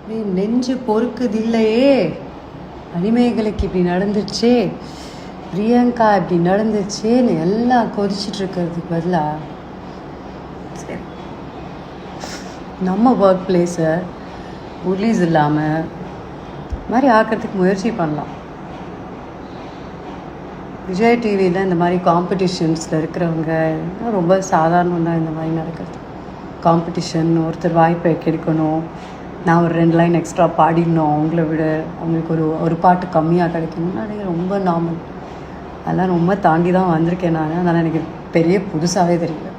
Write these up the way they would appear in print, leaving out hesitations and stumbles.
நெஞ்சு பொறுக்குதில்லையே, மணிமேகலைக்கு இப்படி நடந்துச்சே, பிரியங்கா இப்படி நடந்துச்சேன்னு எல்லாம் கொதிச்சுட்டு இருக்கிறதுக்கு பதிலாக சரி நம்ம ஒர்க் பிளேஸை புலிஸ் இல்லாமல் மாதிரி ஆக்கிறதுக்கு முயற்சி பண்ணலாம். விஜய் டிவியில் இந்த மாதிரி காம்படிஷன்ஸில் இருக்கிறவங்க ரொம்ப சாதாரணம் தான் இந்த மாதிரி நடக்கிறது. காம்படிஷன், ஒருத்தர் வாய்ப்பை கிடைக்கணும், நான் ஒரு 2 லைன் எக்ஸ்ட்ரா பாடிடணும், அவங்கள விட அவங்களுக்கு ஒரு பாட்டு கம்மியாக கிடைக்கணும், அது ரொம்ப நார்மல். அதெல்லாம் ரொம்ப தாண்டி தான் வந்திருக்கேன் நான். அதனால் எனக்கு பெரிய புதுசாகவே தெரியல.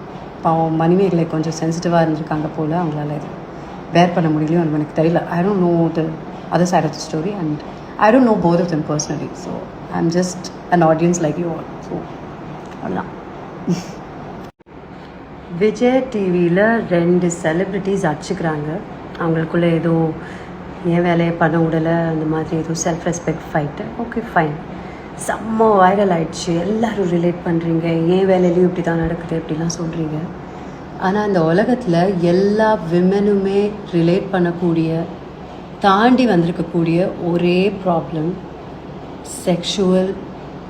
பாவம் மணிமேகலை கொஞ்சம் சென்சிட்டிவாக இருந்திருக்காங்க போல், அவங்களால இது பேர் பண்ண முடியலையோ எனக்கு தெரியல. I don't know the other side of the story and I don't know both of them personally. So I am just an audience like you all. So அவ்வளோதான். விஜய் டிவியில் 2 செலிப்ரிட்டிஸ் அடிச்சுக்கிறாங்க. அவங்களுக்குள்ளே ஏதோ என் வேலையை பண்ண விடலை, அந்த மாதிரி ஏதோ self respect fight. Okay fine, செம்ம வைரல் ஆகிடுச்சு, எல்லோரும் ரிலேட் பண்ணுறீங்க, என் வேலையிலையும் இப்படி தான் நடக்குது இப்படிலாம் சொல்கிறீங்க. ஆனால் அந்த உலகத்தில் எல்லா விமெனுமே ரிலேட் பண்ணக்கூடிய, தாண்டி வந்திருக்கக்கூடிய ஒரே problem sexual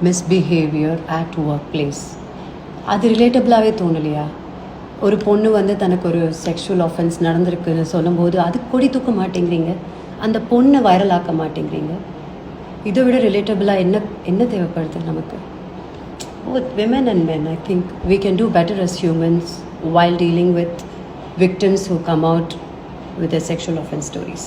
misbehaviour at work place. அது ரிலேட்டபிளாகவே தோணலையா? ஒரு பொண்ணு தனக்கு ஒரு செக்ஷுவல் ஆஃபென்ஸ் நடந்திருக்குன்னு சொல்லும்போது அது கொடி தூக்க மாட்டேங்கிறீங்க, அந்த பொண்ணை வைரல் ஆக்க மாட்டேங்கிறீங்க. இதை விட ரிலேட்டபிளாக என்ன தேவைப்படுது நமக்கு? Both women and men, I think we can do better as humans while dealing with victims who come out with their sexual offense stories.